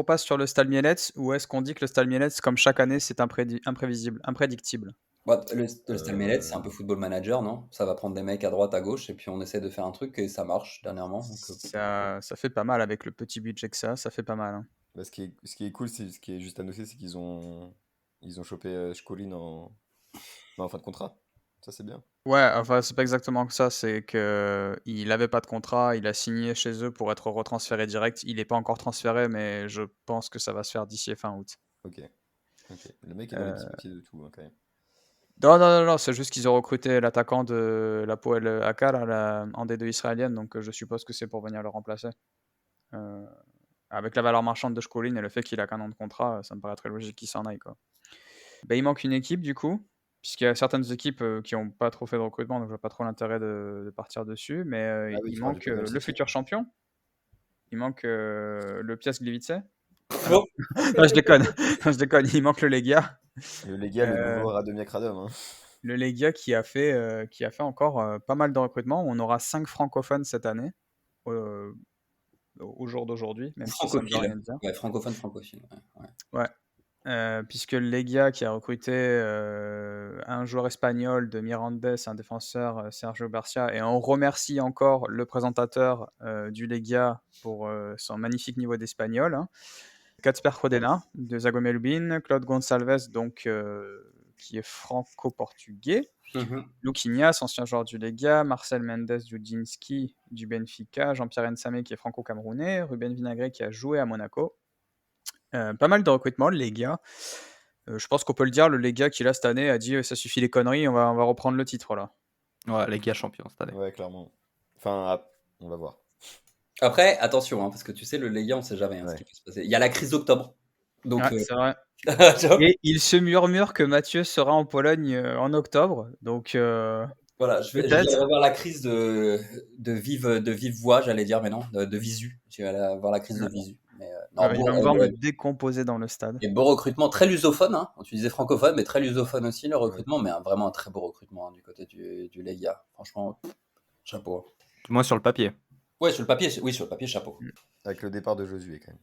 passe sur le Stade Mielec ou est-ce qu'on dit que le Stade Mielec comme chaque année c'est imprévisible, imprédictible? Bah, le Stade Mielec, c'est un peu football manager, non? Ça va prendre des mecs à droite, à gauche, et puis on essaie de faire un truc et ça marche dernièrement. Donc, Ça fait pas mal avec le petit budget que ça fait pas mal. Hein. Bah, ce qui est cool, ce qui est juste à noter, c'est qu'ils ont chopé Schkolin en fin de contrat. Ça, c'est bien. Ouais, enfin c'est pas exactement que ça, c'est que il avait pas de contrat, il a signé chez eux pour être retransféré direct. Il est pas encore transféré, mais je pense que ça va se faire d'ici fin août. Ok. Le mec est dans les petits papiers de tout, hein, quand même. Non, c'est juste qu'ils ont recruté l'attaquant de la Poel AK là, en D2 israélienne, donc je suppose que c'est pour venir le remplacer. Avec la valeur marchande de Schkolin et le fait qu'il a qu'un an de contrat, ça me paraît très logique qu'il s'en aille, quoi. Bah, il manque une équipe du coup, puisqu'il y a certaines équipes qui n'ont pas trop fait de recrutement, donc je vois pas trop l'intérêt de partir dessus, mais Ah oui, il tu manque rajoutes le le City. futur champion, il manque le Piast Gliwice. Oh. Non, je déconne, non, je déconne, il manque le Legia. Le Legia, le Euh, nouveau Radomia Kradom. Hein. Le Legia qui a fait encore pas mal de recrutements. On aura 5 francophones cette année, au jour d'aujourd'hui, même si ça ne veut rien dire. Ouais, francophone. Ouais. Puisque le Legia qui a recruté un joueur espagnol de Mirandes, un défenseur Sergio Garcia, et on remercie encore le présentateur du Legia pour son magnifique niveau d'espagnol. Hein. Kacper Codena de Zagome Lubin, Claude Gonçalves donc qui est franco-portugais, Luke Ignace, ancien joueur du Legia, Marcel Mendes Judzinski du Benfica, Jean-Pierre Nsamé qui est franco-camerounais, Ruben Vinagre qui a joué à Monaco. Pas mal de recrutements, le Legia. Je pense qu'on peut le dire, le Legia qui là cette année a dit ça suffit les conneries, on va reprendre le titre là. Ouais, les gars champions cette année. Ouais, clairement. Enfin, on va voir. Après, attention, hein, parce que tu sais, le Legia, on sait jamais ce qui peut se passer. Il y a la crise d'octobre. Donc, Ouais, c'est vrai. donc, Et il se murmure que Mathieu sera en Pologne en octobre, donc voilà, je vais peut-être. avoir la crise de vive voix, j'allais dire, mais non, de visu. Je vais avoir la crise de visu. Mais, non, Il va me voir me décomposer dans le stade. et beau recrutement, très lusophone. Hein. Tu disais francophone, mais très lusophone aussi le recrutement, mais vraiment un très beau recrutement hein, du côté du Legia. Franchement, chapeau. Du moins sur le papier. Ouais, sur le papier, chapeau. Avec le départ de Josué, quand même.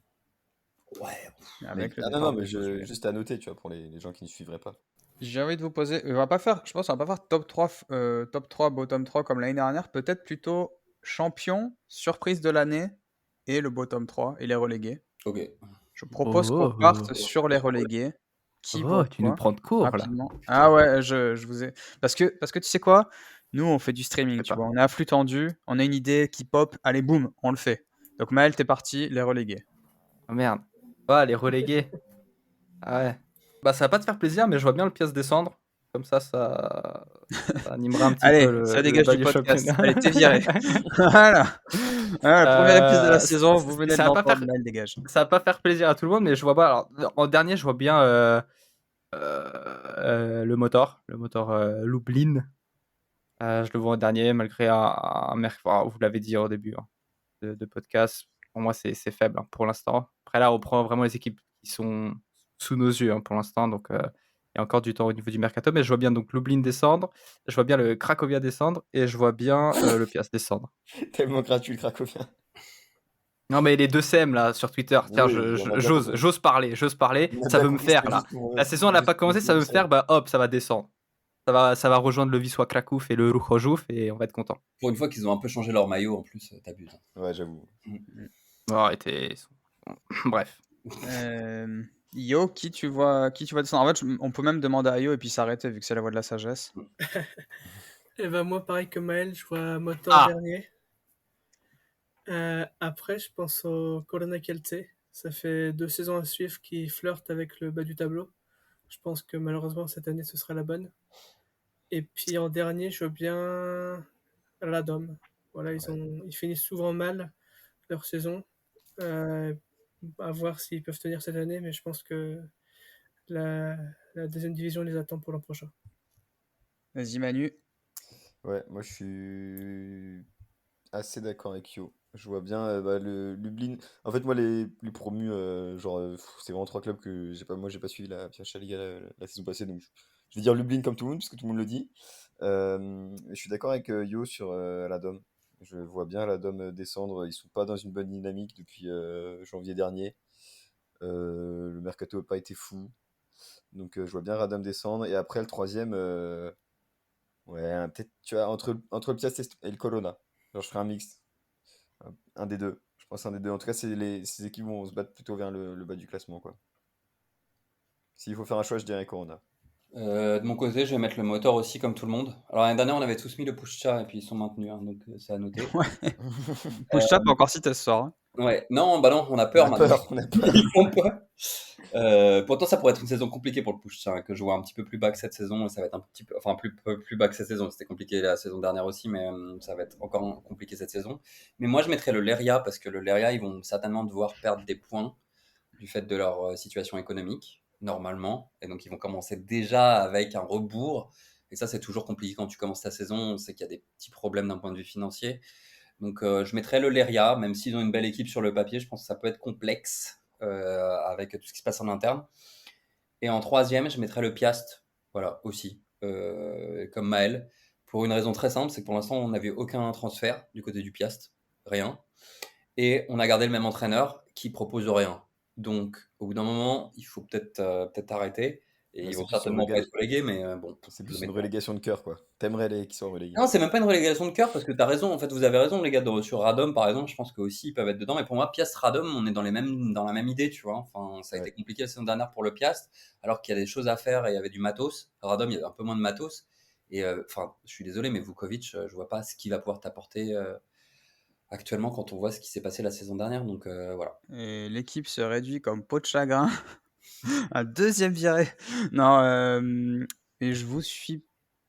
Ouais. Avec le non, départ mais de Josué. juste à noter, tu vois, pour les gens qui ne suivraient pas. J'ai envie de vous poser. Je pense qu'on va pas faire top 3, bottom 3 comme l'année dernière. Peut-être plutôt champion, surprise de l'année et le bottom 3 et les relégués. Ok. Je propose qu'on parte sur les relégués. Qui tu nous prends de court là. rapidement. Ah ouais, je vous ai. Parce que tu sais quoi? Nous, on fait du streaming, tu vois. On est à flux tendu, on a une idée qui pop, allez boum, on le fait. Donc Maël, t'es parti, les relégués. Oh merde. Ah, les relégués. Ah ouais. Bah, ça va pas te faire plaisir, mais je vois bien le Piast descendre. Comme ça animera un petit peu Allez, le ça dégage bas du du podcast. championnat. Allez, t'es viré. Voilà. Voilà, le premier épisode de la saison, vous venez de ça va pas l'entendre, faire, Maël dégage. ça va pas faire plaisir à tout le monde, mais je vois pas. Alors, en dernier, je vois bien le moteur Lublin. Je le vois en dernier, malgré vous l'avez dit au début de podcast. Pour moi, c'est faible hein, pour l'instant. Après, là, on prend vraiment les équipes qui sont sous nos yeux hein, pour l'instant. Donc, il y a encore du temps au niveau du mercato. Mais je vois bien donc Lublin descendre. Je vois bien le Cracovia descendre. Et je vois bien le Piast descendre. Tellement gratuit le Cracovien. Non, mais les deux CM là sur Twitter, tiens, Oui, on a bien j'ose compris. j'ose parler, On a ça bien veut me compris, c'était faire là. juste pour, La saison, elle n'a pas commencé, ça veut me faire, bah hop, ça va descendre. Ça va rejoindre le Wisła Kraków et le Ruch et on va être content. Pour une fois qu'ils ont un peu changé leur maillot en plus, t'abuses. Ouais, j'avoue. Oh, arrêtez. Bref. Yo, qui tu vois descendre? En fait, on peut même demander à Yo et puis s'arrêter vu que c'est la voix de la sagesse. Et ben moi, pareil que Maël, je vois Motor dernier. Après, je pense au Corona Kielce. Ça fait 2 saisons à suivre qui flirtent avec le bas du tableau. Je pense que malheureusement, cette année, ce sera la bonne. Et puis en dernier, je veux bien Radom. Voilà, ils finissent souvent mal leur saison. À voir s'ils peuvent tenir cette année, mais je pense que la deuxième division les attend pour l'an prochain. Vas-y, Manu. Ouais, moi je suis assez d'accord avec Yo. Je vois bien le Lublin. En fait, moi, les promus, c'est vraiment trois clubs que j'ai pas suivi la Pierwsza Liga la saison passée, donc je vais dire Lublin comme tout le monde, parce que tout le monde le dit. Je suis d'accord avec Yo sur la Dom. Je vois bien la Dom descendre. Ils sont pas dans une bonne dynamique depuis janvier dernier. Le mercato n'a pas été fou. Donc je vois bien Radom descendre. Et après, le troisième, ouais, peut-être, tu vois, entre le Piast et le Colonna. Genre, je ferai un mix. Un des deux. Je pense un des deux. En tout cas, ces équipes vont se battre plutôt vers le bas du classement, quoi. S'il faut faire un choix, je dirais Corona. De mon côté, je vais mettre le moteur aussi, comme tout le monde. Alors, l'année dernière, on avait tous mis le Pushcha et puis ils sont maintenus, hein, donc c'est à noter. Ouais. Push-up, encore cité ce soir. Hein. Ouais, non, bah non, on a peur On a maintenant. peur, on a peur. Ils font peur. Pourtant, ça pourrait être une saison compliquée pour le Pushcha, hein, que je vois un petit peu plus bas que cette saison. Et ça va être un petit peu, enfin, plus bas que cette saison. C'était compliqué la saison dernière aussi, mais ça va être encore compliqué cette saison. Mais moi, je mettrais le Leria parce que le Leria, ils vont certainement devoir perdre des points du fait de leur situation économique, normalement. Et donc, ils vont commencer déjà avec un rebours. Et ça, c'est toujours compliqué quand tu commences ta saison. On sait qu'il y a des petits problèmes d'un point de vue financier. Donc, je mettrais le Leria, même s'ils ont une belle équipe sur le papier. Je pense que ça peut être complexe avec tout ce qui se passe en interne. Et en troisième, je mettrais le Piast, voilà, aussi, comme Maël, pour une raison très simple, c'est que pour l'instant, on n'avait aucun transfert du côté du Piast, rien. Et on a gardé le même entraîneur qui propose rien. Donc, au bout d'un moment, il faut peut-être arrêter. Et Ouais, ils c'est vont plus certainement pas être relégués, mais bon. C'est je plus le une mettrai. relégation de cœur, quoi. T'aimerais qu'ils soient relégués. Non, c'est même pas une relégation de cœur parce que t'as raison. En fait, vous avez raison, les gars, sur Radom, par exemple. Je pense qu'aussi ils peuvent être dedans. Mais pour moi, Piast, Radom, on est dans la même idée, tu vois. Enfin, ça a été compliqué la saison dernière pour le Piast, alors qu'il y a des choses à faire et il y avait du matos. Radom, il y avait un peu moins de matos. Et enfin, je suis désolé, mais Vukovic, je vois pas ce qu'il va pouvoir t'apporter actuellement quand on voit ce qui s'est passé la saison dernière. Donc voilà. Et l'équipe se réduit comme peau de chagrin. Un deuxième viré. Non, et je vous suis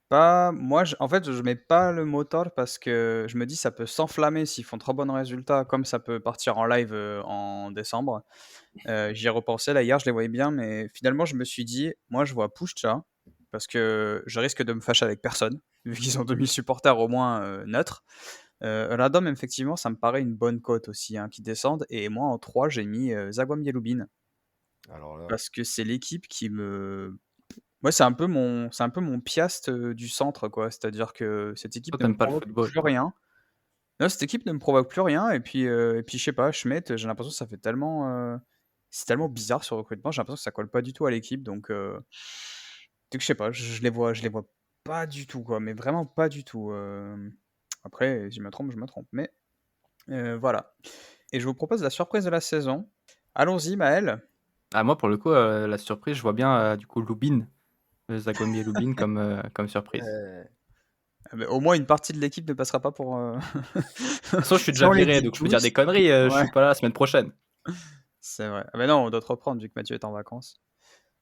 pas. Moi, en fait, je mets pas le moteur parce que je me dis ça peut s'enflammer s'ils font trop bons résultats, comme ça peut partir en live en décembre. J'y ai repensé là hier, je les voyais bien, mais finalement, je me suis dit, moi, je vois Pushcha parce que je risque de me fâcher avec personne, vu qu'ils ont 2000 supporters au moins neutres. Radom, effectivement, ça me paraît une bonne cote aussi, hein, qui descendent. Et moi, en 3, j'ai mis Zagłębie Lubin. Alors là, Parce que c'est l'équipe qui me. Ouais, c'est un peu mon Piast du centre, quoi. C'est-à-dire que cette équipe Toi, ne me t'aimes pas le provoque football, plus toi. rien. Non, cette équipe ne me provoque plus rien. Et puis je sais pas, Schmidt, j'ai l'impression que ça fait tellement. C'est tellement bizarre ce recrutement. J'ai l'impression que ça colle pas du tout à l'équipe. Donc je sais pas, je les vois pas du tout, quoi. Mais vraiment pas du tout. Après, si je me trompe, je me trompe. Mais voilà. Et je vous propose la surprise de la saison. Allons-y, Maël. Ah, moi, pour le coup, la surprise, je vois bien du coup Lubin, Zagłębie Lubin comme surprise. Mais au moins, une partie de l'équipe ne passera pas pour. De toute façon, je suis Si déjà on les viré, dit donc je peux dire des tous, conneries. Je ouais, suis pas là la semaine prochaine. c'est vrai. Ah, mais non, on doit te reprendre vu que Mathieu est en vacances.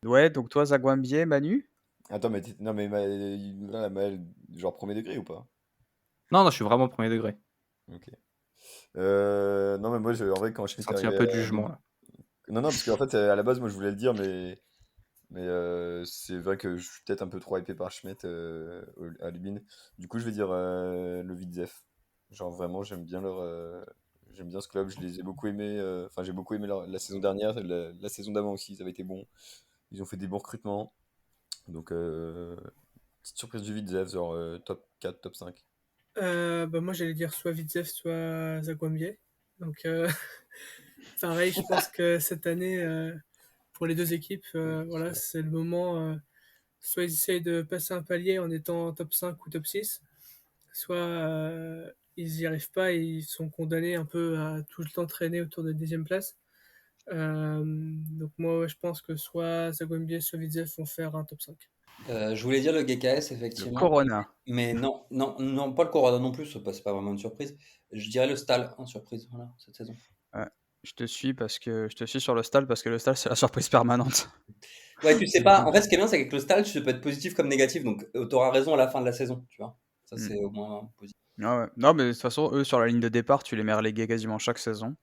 Ouais, donc toi, Zagwambier, Manu? Attends, mais non, mais là, Maël, genre premier degré ou pas? Non, non, je suis vraiment premier degré. Ok. Non, mais moi, en vrai, quand J'ai Schmitt est senti un arrivé peu de jugement là. Non, non, parce qu'en fait, à la base, moi, je voulais le dire, mais c'est vrai que je suis peut-être un peu trop hypé par Schmitt à Lubin. Du coup, je vais dire le Vidzev. Genre, vraiment, j'aime bien ce club. Je les ai beaucoup aimés. Enfin, j'ai beaucoup aimé la saison dernière. La saison d'avant aussi, ils avaient été bons. Ils ont fait des bons recrutements. Donc, petite surprise du Vidzev, genre top 4, top 5. Bah, moi, j'allais dire soit Vitesse, soit Zagwambier. Donc, pareil, je pense que cette année, pour les deux équipes, voilà, c'est le moment. Soit ils essayent de passer un palier en étant top 5 ou top 6, soit ils n'y arrivent pas et ils sont condamnés un peu à tout le temps traîner autour de 10e place. Donc moi, ouais, je pense que soit Zagwembier, soit Vidzev vont faire un top 5. Je voulais dire le GKS, Le effectivement. Corona. Mais non, non, non, pas le Corona non plus, c'est pas vraiment une surprise. Je dirais le Stal en surprise, voilà, cette saison. Ouais. Je te suis sur le Stall parce que le Stall, c'est la surprise permanente. Ouais, tu sais pas. En fait, ce qui est bien, c'est qu'avec le Stal, tu peux être positif comme négatif, donc tu auras raison à la fin de la saison, tu vois. Ça, Mm. c'est au moins positif. Ah ouais. Non, mais de toute façon, eux, sur la ligne de départ, tu les mets relégués quasiment chaque saison.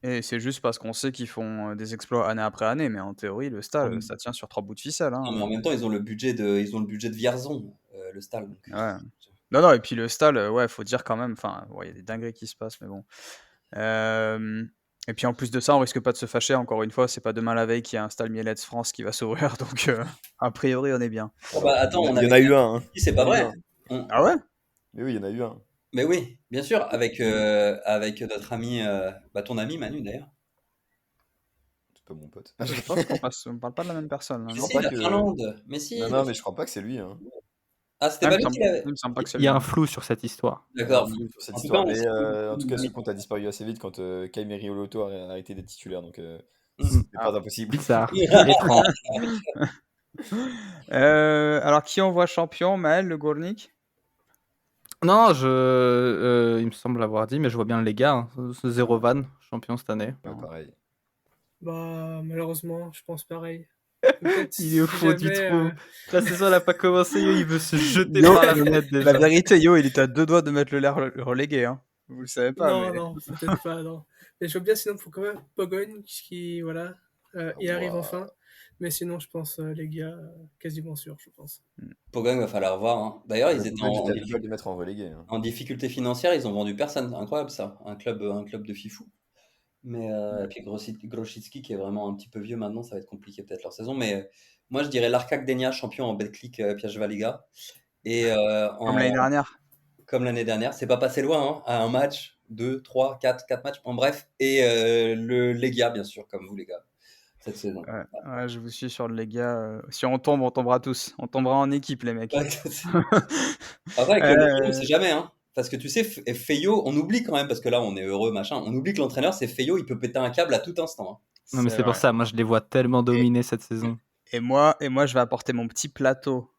Et c'est juste parce qu'on sait qu'ils font des exploits année après année, mais en théorie, le Stall, ça tient sur 3 bouts de ficelle. Non, mais en Hein. même temps, ils ont le budget de Vierzon, le Stal. Donc, Ouais. Non, non, et puis le Stall, ouais, faut dire quand même, enfin, ouais, il y a des dingueries qui se passent, mais bon. Et puis en plus de ça, on risque pas de se fâcher, encore une fois, c'est pas demain la veille qu'il y a un Stall Mieletz France qui va s'ouvrir, donc a priori, on est bien. oh, bah, attends, Il on y en avait a eu un. Hein. c'est Il y pas en a eu vrai. un. Ah ouais? Mais oui, il y en a eu un. Mais oui, bien sûr, avec notre ami, ton ami Manu d'ailleurs. C'est pas mon pote. Je pense on parle pas de la même personne, là, Mais non? si, pas la que- Finlande. Mais si. Non, non, mais je crois pas que c'est lui. Hein. Ah, c'était Ah, pas il me lui semble, qui l'avait. il me semble pas que c'est Il y a lui. un flou sur cette histoire. Il y a un D'accord. flou sur cette En tout histoire. cas, on Mais sait en tout cas, ce compte a disparu assez vite quand Kaimeri Oloto a arrêté d'être titulaire. Donc, Mm. c'est Ah. pas impossible. Bizarre, étrange. Alors, qui on voit champion? Maël, le Gournik? Non, il me semble l'avoir dit, mais je vois bien les gars. Zéro van, champion cette année. Ouais, pareil. Bah, malheureusement, je pense pareil. Peut-être Il est au si fond du jamais, trou. La saison elle a pas commencé, yo, il veut se jeter Yo, par la fenêtre déjà. La vérité, Yo, il était à 2 doigts de mettre le l'air relégué, hein. Vous le savez pas, Non, mais... non, peut-être pas, non. Mais je vois bien, sinon, il faut quand même Pogogne qui, voilà, y arrive Ouah. enfin. Mais sinon, je pense, les gars, quasiment sûr, je pense. Pogong, va falloir voir. Hein. D'ailleurs, ils étaient J'étais à 2 balles de mettre en relégué. Hein. en difficulté financière, ils ont vendu personne. C'est incroyable ça, un club de fifou. Mais et puis Grosicki qui est vraiment un petit peu vieux maintenant, ça va être compliqué peut-être leur saison. Mais moi, je dirais l'Arcac Denia, champion en Betclic Piaget Liga. Et Comme l'année dernière. comme l'année dernière, c'est pas passé loin, hein, à un match, 2, 3, 4 matchs, en bref. Et le Legia, bien sûr, comme vous les gars, cette saison. Ouais, je vous suis sur le Lega. Si on tombe, on tombera tous. On tombera en équipe, les mecs. Ouais, après, avec le Legia, on sait jamais, hein. Parce que tu sais, Feyo, on oublie quand même, parce que là, on est heureux, machin. On oublie que l'entraîneur, c'est Feyo, il peut péter un câble à tout instant. Hein. Non, mais c'est pour vrai. ça, moi je les vois tellement dominer cette saison. Et moi, je vais apporter mon petit plateau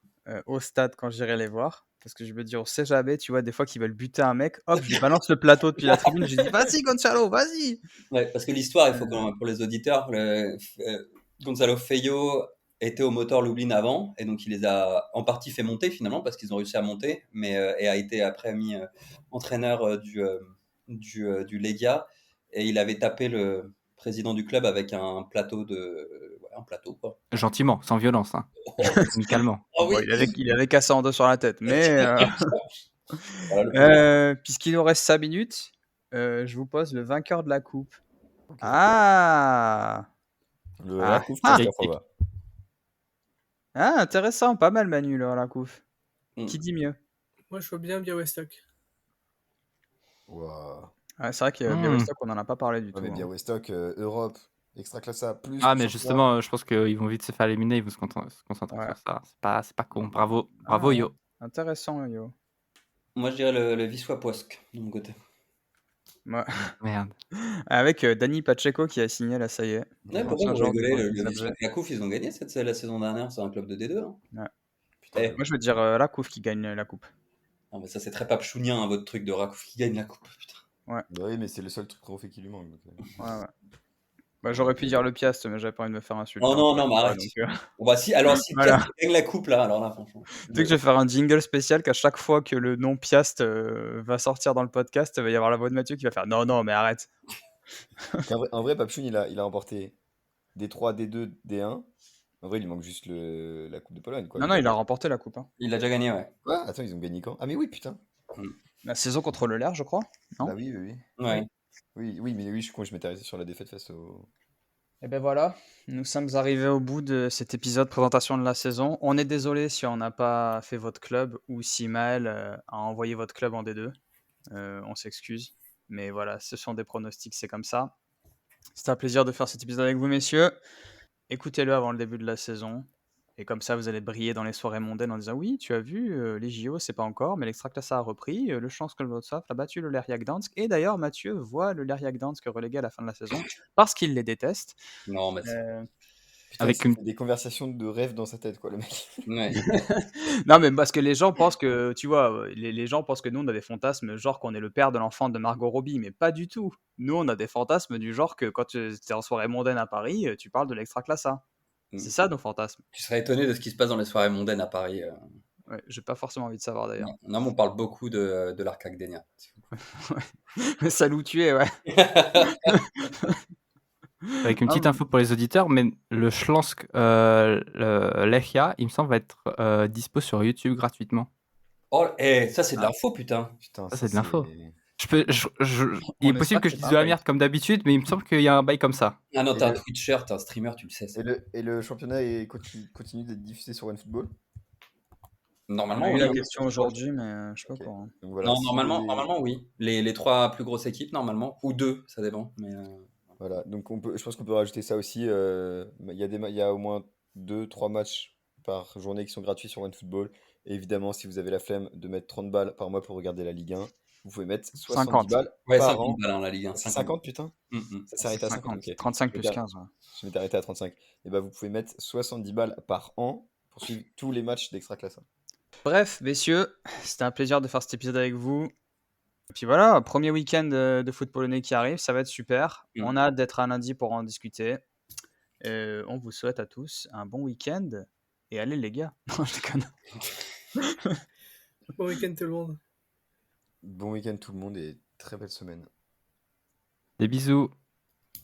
au stade quand j'irai les voir. Parce que je me dis, on sait jamais, tu vois, des fois qu'ils veulent buter un mec, hop, je lui balance le plateau depuis la tribune, je lui dis, vas-y Gonzalo, vas-y. Ouais, parce que l'histoire, il faut quand même, pour les auditeurs, Gonzalo Feyo était au moteur Lublin avant, et donc il les a en partie fait monter finalement, parce qu'ils ont réussi à monter, mais et a été après mis entraîneur du Legia, et il avait tapé le président du club avec un plateau un plateau quoi. Gentiment, sans violence, hein. Amicalement. Oh oui. Bon, il avait cassé en deux sur la tête, mais Voilà, le président. puisqu'il nous reste 5 minutes, je vous pose le vainqueur de la coupe. Ok. Ah, La coupe, ah. Christophe va. Ah, intéressant, pas mal Manu là, la coupe. Mm. Qui dit mieux? Moi, je vois bien Białystok. Ouah. Ouais, c'est vrai que Białystok, on en a pas parlé du Ouais, tout. mais hein. Białystok, Europe, Extraclassa, plus. Ah, le mais championnat. justement, je pense qu'ils vont vite se faire éliminer, ils vont se concentrer Ouais. sur ça. C'est pas con. Bravo, Ouais. Yo. Intéressant, Yo. Moi je dirais le Wisła Płock de mon côté. Ouais. Merde. Avec Dani Pacheco qui a signé là, ça y est. Ouais, pourquoi Ancien vous joueur du rigolez, le Wisła Wisła Kraków, ils ont gagné la saison dernière, c'est un club de D2. Hein. Ouais. Putain, Eh. Moi, je veux dire la coupe qui gagne la coupe. Non, mais ça, c'est très papchounien, hein, votre truc de Rakouf qui gagne la coupe. Putain. Bah oui, mais c'est le seul trophée qui lui manque. Donc, Ouais. Bah, j'aurais pu dire le Piast, mais j'avais pas envie de me faire insulter. Oh non, encore non, mais une fois, arrête. donc, Bon, bah, si Voilà. Piast gagne la coupe, là, alors là, franchement. Tu sais que je vais faire un jingle spécial qu'à chaque fois que le nom Piast va sortir dans le podcast, il va y avoir la voix de Mathieu qui va faire non, mais arrête. en vrai, Papchoun, il a remporté D3, D2, D1. En vrai, il lui manque juste la Coupe de Pologne, quoi. Non, il a remporté la coupe. Hein. Il a déjà gagné, ouais. Quoi? Attends, ils ont gagné quand? Ah, mais oui, putain. La saison contre le Lerre, je crois. Non Ah oui, oui, oui. Ouais. Oui, mais oui, je suis con, je m'étais arrêté sur la défaite face au. Et ben voilà, nous sommes arrivés au bout de cet épisode présentation de la saison. On est désolé si on n'a pas fait votre club ou si Maël a envoyé votre club en D2. On s'excuse. Mais voilà, ce sont des pronostics, c'est comme ça. C'était un plaisir de faire cet épisode avec vous, messieurs. Écoutez-le avant le début de la saison. Et comme ça, vous allez briller dans les soirées mondaines en disant oui, tu as vu, les JO, c'est pas encore, mais l'Extraclasa a repris. Le Śląsk Wrocław a battu le Leria Gdańsk. Et d'ailleurs, Mathieu voit le Leria Gdańsk relégué à la fin de la saison parce qu'il les déteste. Non, mais Putain, Avec il s'est une- fait des conversations de rêve dans sa tête, quoi, le mec. ouais. Non, mais parce que les gens pensent que, tu vois, les gens pensent que nous, on a des fantasmes, genre qu'on est le père de l'enfant de Margot Robbie, mais pas du tout. Nous, on a des fantasmes du genre que quand tu es en soirée mondaine à Paris, tu parles de l'Extraclasa. C'est ça nos fantasmes. Tu serais étonné de ce qui se passe dans les soirées mondaines à Paris. Ouais, j'ai pas forcément envie de savoir d'ailleurs. Non, mais on parle beaucoup de l'Arcac Denia. Salut où tu es, ouais. Avec une petite Ah, info pour les auditeurs, mais le Śląsk le Lechia, il me semble, va être dispo sur YouTube gratuitement. Oh, ça, c'est de l'info, putain. Putain, Ça, c'est de l'info. c'est- Il est On possible espère que que je c'est dise pas de un la merde comme d'habitude, mais il me semble qu'il y a un bail comme ça. Ah non, Et t'es un le- Twitcher, t'es un streamer, tu le sais. ça. Et le championnat continue d'être diffusé sur OneFootball. On Normalement, a eu oui. la hein. question aujourd'hui, mais je sais pas Ok. quoi. Hein. Donc voilà, Non, si normalement, oui. Les trois plus grosses équipes, normalement. Ou deux, ça dépend. Mais, Voilà, donc je pense qu'on peut rajouter ça aussi. Il y a il y a au moins 2-3 matchs par journée qui sont gratuits sur OneFootball. Et évidemment, si vous avez la flemme de mettre 30 balles par mois pour regarder la Ligue 1, vous pouvez mettre 70 50. balles ouais, par 50 an. balles, hein, la Ligue 1. C'est 50, putain? Ça s'est arrêté à 50, 50. ok. 35 Je plus m'étais 15. Ouais. je m'étais arrêté à 35. Et bah vous pouvez mettre 70 balles par an pour suivre tous les matchs d'Extraclasa. Bref, messieurs, c'était un plaisir de faire cet épisode avec vous. Et puis voilà, premier week-end de foot polonais qui arrive, ça va être super. Mm. On a hâte d'être un lundi pour en discuter. On vous souhaite à tous un bon week-end. Et allez les gars. Non, je déconne. Bon week-end tout le monde. Bon week-end tout le monde et très belle semaine. Des bisous.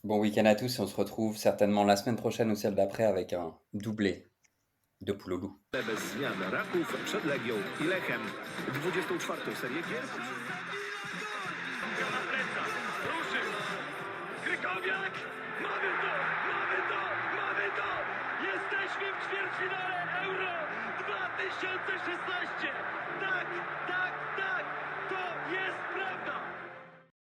Bon week-end à tous et on se retrouve certainement la semaine prochaine ou celle d'après avec un doublé de poule au loup. Bez zmian Raków przed Legią i Lechem. 24. serię gier. Na plecach, ruszył. Krykowiak! Mamy to! Mamy to! Mamy to! Jesteśmy w ćwierćfinale Euro 2016! Tak!